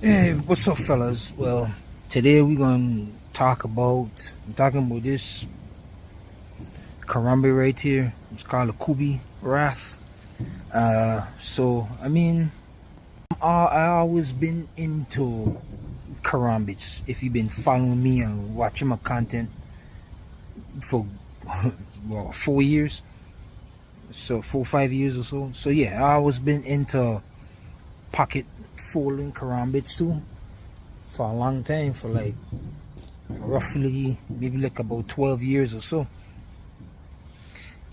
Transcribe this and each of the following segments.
Hey, what's up, fellas? Well, today we're gonna talking about this Karambe right here. It's called a kubey wrath. So I mean, I always been into Karambits. If you've been following me and watching my content for well 4 years, so 4 5 years or so. So yeah, I always been into pocket folding Karambits too for a long time, for like roughly maybe like about 12 years or so.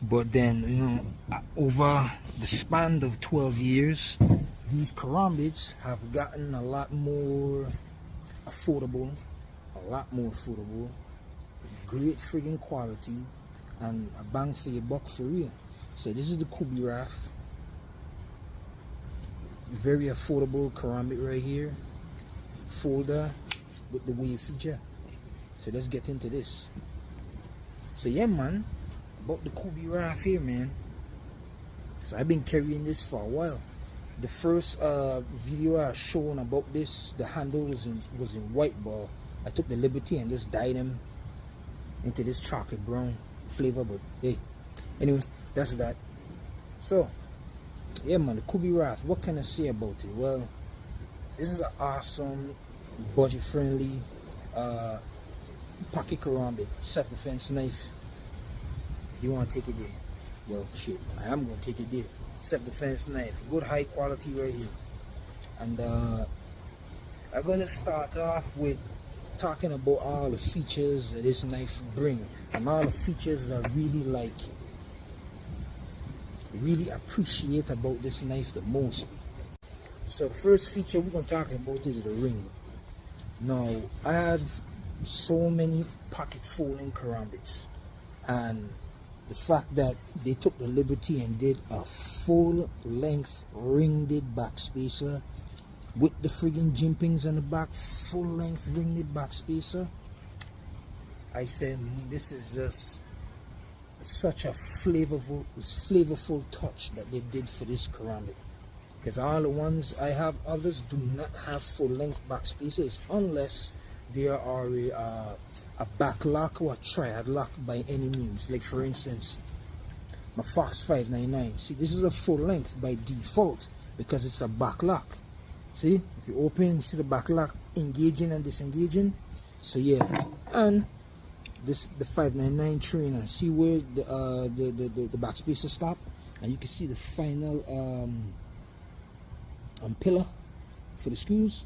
But then, over the span of 12 years, these karambits have gotten a lot more affordable, great friggin' quality, and a bang for your buck for real. So this is the kubey wrath. Very affordable karambit right here. Folder with the wave feature. So let's get into this. So yeah, man, about the kubey wrath here, man. So I've been carrying this for a while. The first video I shown about this, the handle was in white, but I took the liberty and just dyed them into this chocolate brown flavor. But hey, anyway, that's that. So yeah, man, the kubey wrath. What can I say about it? Well, this is an awesome, budget-friendly pocket karambit self-defense knife. If you want to take it there, well, shit, I am going to take it there. Self-defense knife, good high quality right here. And I'm going to start off with talking about all the features that this knife bring, and all the features I really appreciate about this knife the most. So the first feature we're going to talk about is the ring. Now, I have so many pocket folding karambits, and the fact that they took the liberty and did a full length ring-did back spacer with the friggin' jimpings on the back, full length ring-did back spacer, I said this is just such a flavorful touch that they did for this karambit. Because all the ones I have, others do not have full length back spacers unless they are a back lock or a triad lock by any means. Like for instance, my Fox 599. See, this is a full length by default because it's a back lock. See, if you open, see the back lock engaging and disengaging. So yeah, and this the 599 trainer. See where the back spacer stop, and you can see the final pillar for the screws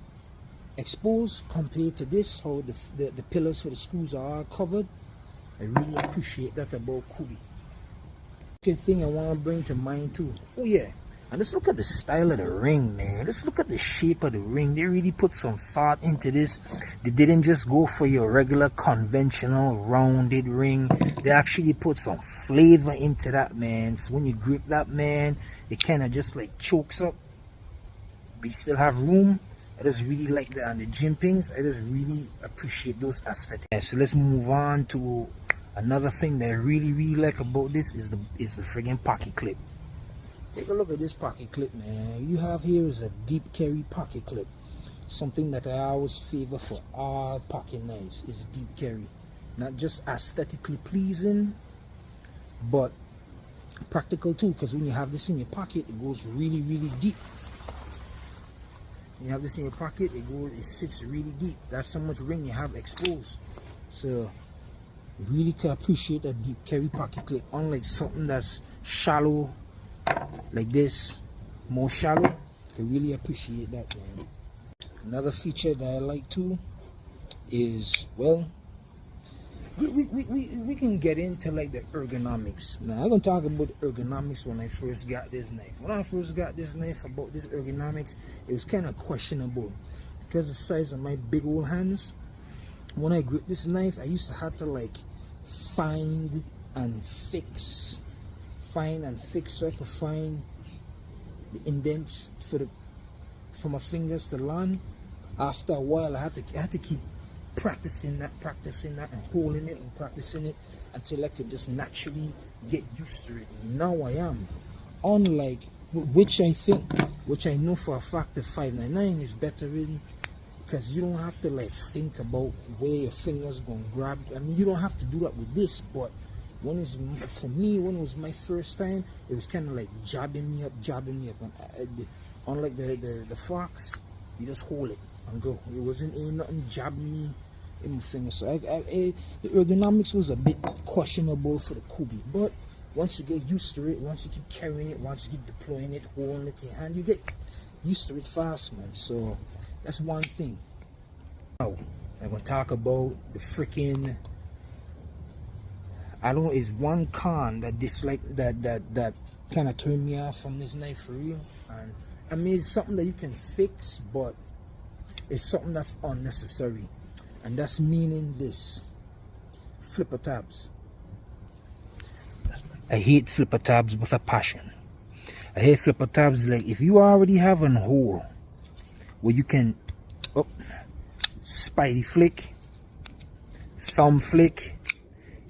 exposed compared to this, how the pillars for the screws are all covered. I really appreciate that about kubey. Second thing I want to bring to mind too, oh yeah, and let's look at the style of the ring, man. Let's look at the shape of the ring. They really put some thought into this. They didn't just go for your regular conventional rounded ring. They actually put some flavor into that, man. So when you grip that, man, it kind of just like chokes up, but you still have room. I just really like that. And the jimpings, I just really appreciate those aesthetics. Yeah, so let's move on to another thing that I really like about this is the friggin' pocket clip. Take a look at this pocket clip, man. You have here is a deep carry pocket clip. Something that I always favor for all pocket knives is deep carry. Not just aesthetically pleasing, but practical too, because when you have this in your pocket, it goes really deep. You have this in your pocket, it sits really deep. That's how much ring you have exposed. So really can appreciate that deep carry pocket clip. Unlike something that's shallow like this, more shallow, can really appreciate that, man. Another feature that I like too is, well, we can get into like the ergonomics. Now I'm gonna talk about the ergonomics when I first got this knife. When I first got this knife, about this ergonomics, it was kind of questionable because the size of my big old hands. When I grip this knife, I used to have to like find and fix so I could find the indents for my fingers to land. After a while, I had to keep practicing that and holding it and practicing it until I could just naturally get used to it. Now I am, unlike which I know for a fact that 599 is better in because you don't have to like think about where your fingers gonna grab. I mean, you don't have to do that with this, but for me, when it was my first time, it was kind of like jabbing me up. And unlike the fox, you just hold it and go. It ain't nothing jabbing me in my fingers. So the ergonomics was a bit questionable for the kubey, but once you get used to it, once you keep carrying it, once you keep deploying it, holding it in your hand, you get used to it fast, man. So that's one thing. Now I'm gonna talk about the freaking, is one con that that kind of turned me off from this knife for real. And I mean, it's something that you can fix, but it's something that's unnecessary, and that's meaning this flipper tabs. I hate flipper tabs with a passion. I hate flipper tabs. Like, if you already have a hole where you can spidey flick, thumb flick.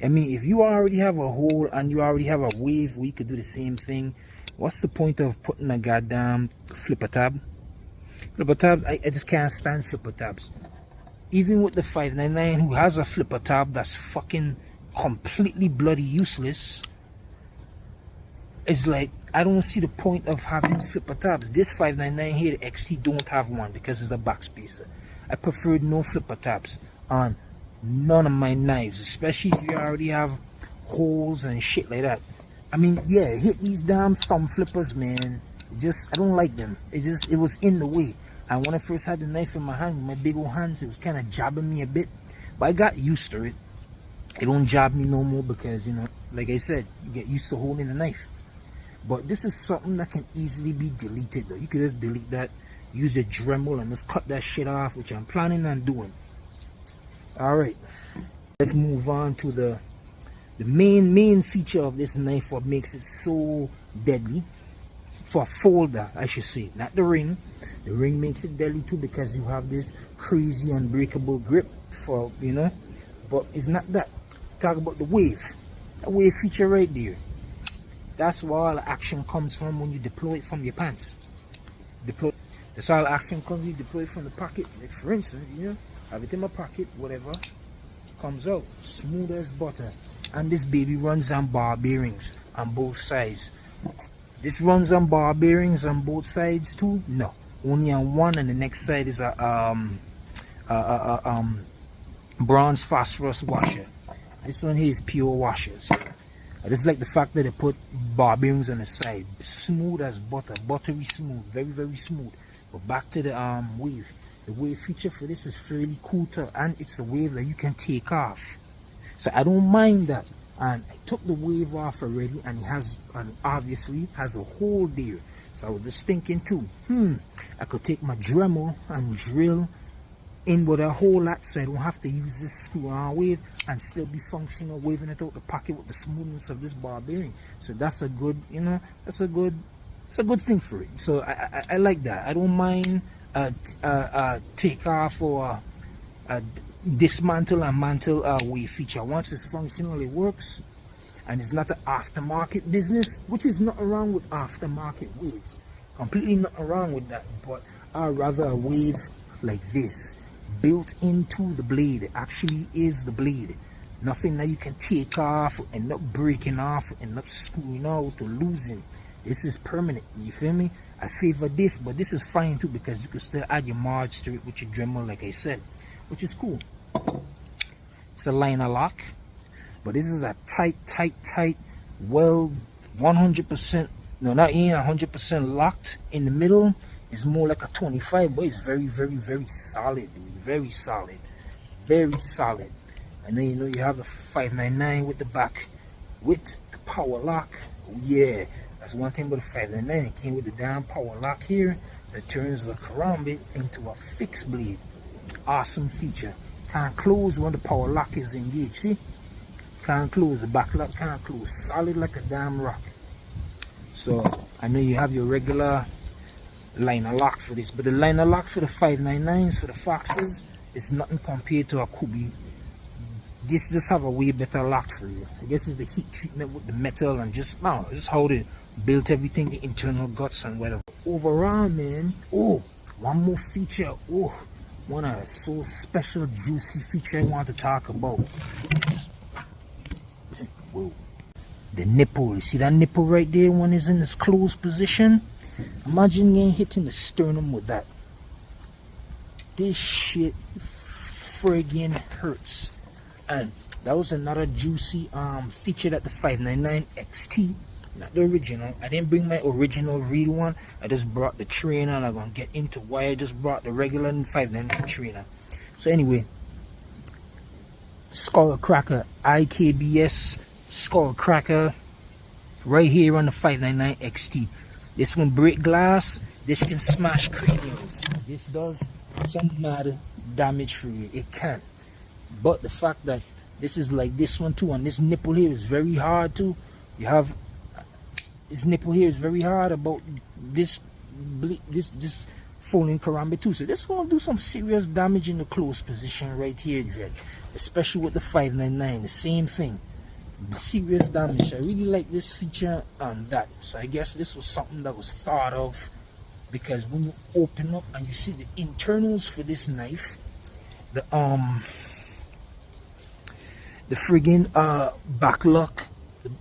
I mean, if you already have a hole and you already have a wave where you could do the same thing, what's the point of putting a goddamn flipper tab? Flipper tabs, I just can't stand flipper tabs. Even with the 599, who has a flipper tab that's fucking completely bloody useless, it's like, I don't see the point of having flipper tabs. This 599 here, the XT, don't have one because it's a backspacer. I prefer no flipper tabs on none of my knives, especially if you already have holes and shit like that. I mean, yeah, hit these damn thumb flippers, man. I don't like them. It was in the way. And when I first had the knife in my hand, with my big old hands, it was kind of jabbing me a bit. But I got used to it. It don't jab me no more because, you know, like I said, you get used to holding the knife. But this is something that can easily be deleted though. You could just delete that, use a Dremel and just cut that shit off, which I'm planning on doing. Alright, let's move on to the main feature of this knife, what makes it so deadly. For a folder, I should say, not the ring. The ring makes it deadly too because you have this crazy unbreakable grip for, you know, but it's not that. Talk about the wave. That wave feature right there. That's where all the action comes from when you deploy it from your pants. That's all the action comes when you deploy it from the pocket. Like, for instance, you know, have it in my pocket, whatever, comes out smooth as butter. And this baby runs on bar bearings on both sides. This runs on bar bearings on both sides too? No, only on one, and the next side is a bronze phosphorus washer. This one here is pure washers. I just like the fact that they put bar bearings on the side, smooth as butter, buttery smooth, very, very smooth. But back to the wave. The wave feature for this is fairly cool too, and it's a wave that you can take off. So I don't mind that. And I took the wave off already, and it has, and obviously has a hole there. So I was just thinking too, I could take my Dremel and drill in with a hole that, so I don't have to use this screw on wave and still be functional, waving it out the pocket with the smoothness of this bar bearing. So that's a good, you know, it's a good thing for it. So I like that. I don't mind take off or dismantle and mantle wave feature. Once it's functional, it works, and it's not an aftermarket business, which is not wrong with aftermarket waves. Completely not wrong with that, but I'd rather a wave like this, built into the blade. It actually is the blade. Nothing that you can take off, end up breaking off, end up screwing out or losing. This is permanent, you feel me? I favor this, but this is fine too because you can still add your marge to it with your Dremel, like I said, which is cool. It's a liner lock, but this is a tight, well, 100%, no, not even 100% locked in the middle. It's more like a 25, but it's very, very, very solid, dude. Very solid, very solid. And then, you know, you have the 599 with the back with the power lock. Oh, yeah, that's one thing about the 599. It came with the damn power lock here that turns the karambit into a fixed blade. Awesome feature. Can't close when the power lock is engaged. See, can't close. The back lock can't close. Solid like a damn rock. So I know you have your regular liner lock for this, but the liner lock for the 599s, for the Foxes, is nothing compared to a kubey. This just have a way better lock for you. I guess it's the heat treatment with the metal and just, I don't know, just how they built everything, the internal guts and whatever. Overall, man, oh, one more feature, oh, one of so special juicy feature I want to talk about. Whoa. The nipple. You see that nipple right there? One is in this closed position. Imagine getting hit in the sternum with that. This shit friggin' hurts. And that was another juicy feature that the 599 XT, not the original. I didn't bring my original real one. I just brought the trainer, and I'm gonna get into why I just brought the regular 599 trainer. So anyway, skull cracker, IKBS skull cracker right here on the 599 XT. This one break glass, this can smash craniums. This does some mad damage for you. It can. But the fact that this is like this one too, and this nipple here is very hard too. You have this nipple here is very hard about this folding karambit too. So this is gonna do some serious damage in the closed position right here, Dread. Especially with the 599, the same thing. Serious damage. I really like this feature on that. So I guess this was something that was thought of, because when you open up and you see the internals for this knife, the friggin' back lock,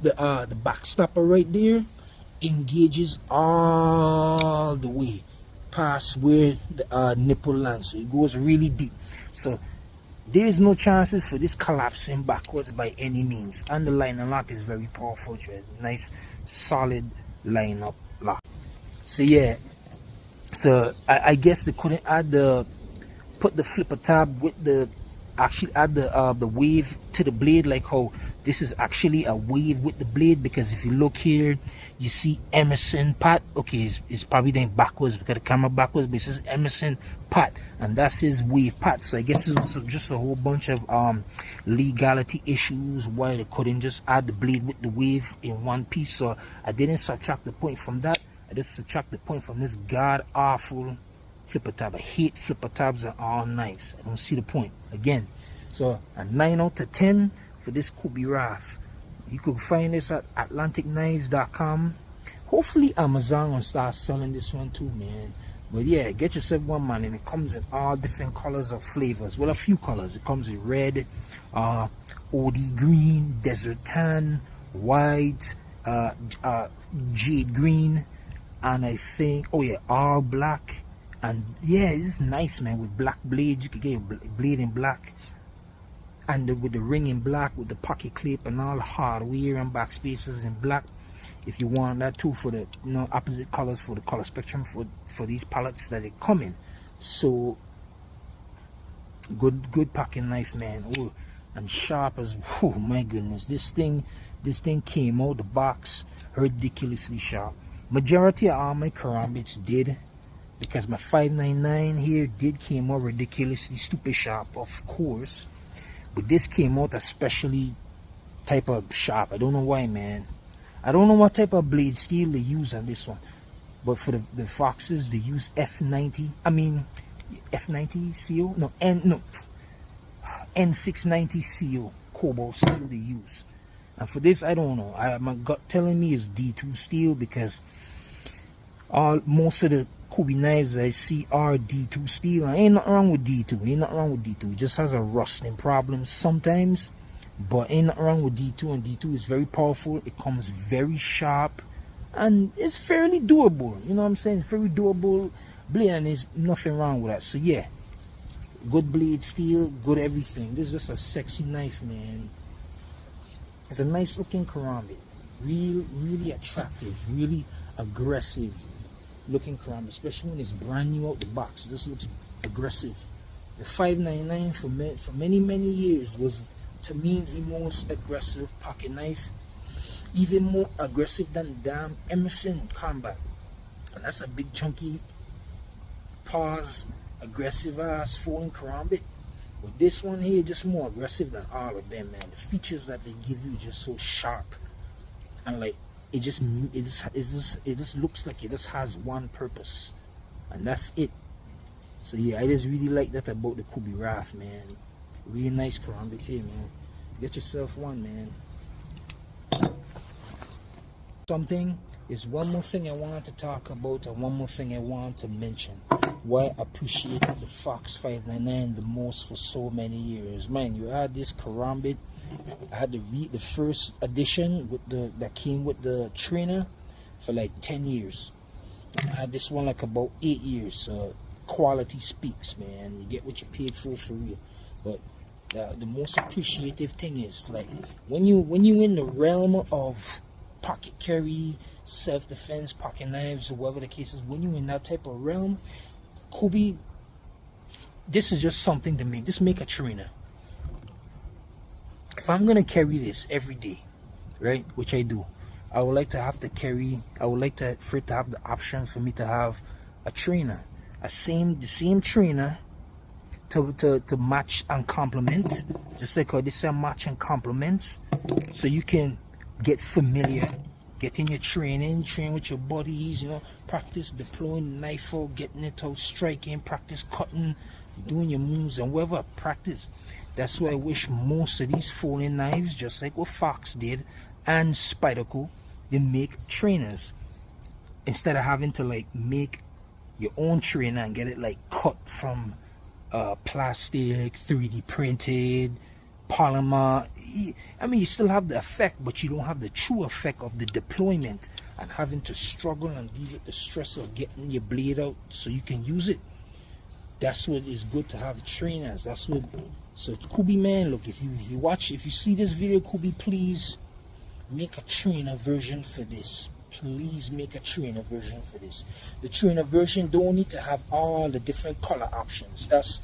the back stopper right there engages all the way past where the nipple lands, so it goes really deep. So there is no chances for this collapsing backwards by any means. And the line and lock is very powerful. Nice solid line up lock. So yeah, so I guess they couldn't put the flipper tab with the, actually add the wave to the blade, like how this is actually a wave with the blade. Because if you look here, you see Emerson Pat. Okay, it's probably then backwards because the camera backwards, but it says Emerson Pat, and that's his wave pat. So I guess it's just a whole bunch of legality issues why they couldn't just add the blade with the wave in one piece. So I didn't subtract the point from that. I just subtract the point from this god awful flipper tab. I hate flipper tabs on all knives. I don't see the point again. So a 9 out of 10 for this kubey Wrath. You could find this at atlanticknives.com. Hopefully Amazon will start selling this one too, man. But yeah, get yourself one, man, and it comes in all different colors of flavors. Well, a few colors. It comes in red, OD green, desert tan, white, jade green, and I think, oh yeah, all black. And yeah, it's nice, man, with black blades. You could get a blade in black, and with the ring in black, with the pocket clip and all the hardware and back spaces in black. If you want that too, for the opposite colors for the color spectrum for these palettes that they come in. So good packing knife, man. Oh, and sharp as, oh my goodness, this thing came out the box ridiculously sharp. Majority of all my karambits did, because my 599 here did came out ridiculously stupid sharp, of course, but this came out especially type of sharp. I don't know why, man. I don't know what type of blade steel they use on this one, but for the Foxes they use F90. I mean F90 CO, N690 CO cobalt steel they use. And for this, I don't know. My gut telling me is D2 steel, because most of the kubey knives I see are D2 steel. And ain't nothing wrong with D2. Ain't nothing wrong with D2. It just has a rusting problem sometimes. But ain't nothing wrong with D2, and D2 is very powerful. It comes very sharp, and it's fairly durable. You know what I'm saying? Very durable blade, and there's nothing wrong with that. So yeah, good blade steel, good everything. This is just a sexy knife, man. It's a nice looking karambit. Really attractive, really aggressive looking karambit, especially when it's brand new out the box. This looks aggressive. The 599 for many years was, to me, the most aggressive pocket knife, even more aggressive than damn Emerson Combat. And that's a big chunky paws, aggressive ass folding karambit. But this one here just more aggressive than all of them, man. The features that they give you just so sharp, and like it just looks like it just has one purpose, and that's it. So yeah, I just really like that about the kubey Wrath, man. Really nice karambit here, man. Get yourself one, man. something, is one more thing I want to talk about, and one more thing I want to mention. Why I appreciated the Fox 599 the most for so many years. Man, you had this karambit. I had to read the first edition with that came with the trainer for like 10 years. I had this one like about 8 years. Quality speaks, man. You get what you paid for real. But the most appreciative thing is, like, when you in the realm of pocket carry, self-defense, pocket knives, or whatever the case is, when you in that type of realm, kubey, this is just something to make. Just make a trainer. If I'm gonna carry this every day, right, which I do, I would like to have to carry. I would like for it to have the option for me to have a trainer, the same trainer to match and complement, just like how this is match and complements, so you can get familiar, get in your training, train with your buddies, practice deploying the knife out, getting it out, striking, practice cutting, doing your moves, and whatever practice. That's why I wish most of these folding knives, just like what Fox did and Spyderco, they make trainers instead of having to like make your own trainer and get it like cut from plastic, 3D printed, polymer. I mean, you still have the effect, but you don't have the true effect of the deployment and having to struggle and deal with the stress of getting your blade out so you can use it. That's what is good to have trainers. That's what. So kubey, man, look, if you see this video, kubey, please make a trainer version for this. Please make a trainer version for this. The trainer version don't need to have all the different color options. That's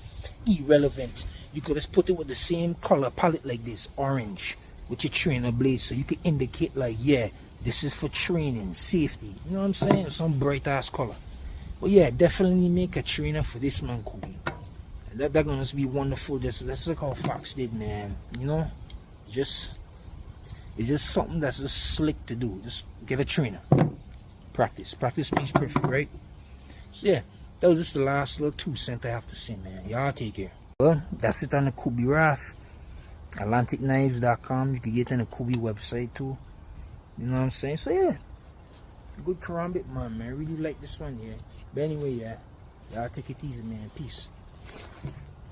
irrelevant. You could just put it with the same color palette like this, orange, with your trainer blade, so you can indicate like, yeah, this is for training, safety. You know what I'm saying? Some bright ass color. But yeah, definitely make a trainer for this, man, kubey. That's gonna be wonderful. That's like how Fox did, man. It's just something that's just slick to do. Just get a trainer. Practice makes perfect, right? So yeah, that was just the last little 2 cents I have to say, man. Y'all take care. Well, that's it on the kubey Wrath. AtlanticKnives.com. You can get on the kubey website too. You know what I'm saying? So yeah, good karambit, man. I really like this one, yeah. But anyway, yeah, y'all take it easy, man. Peace.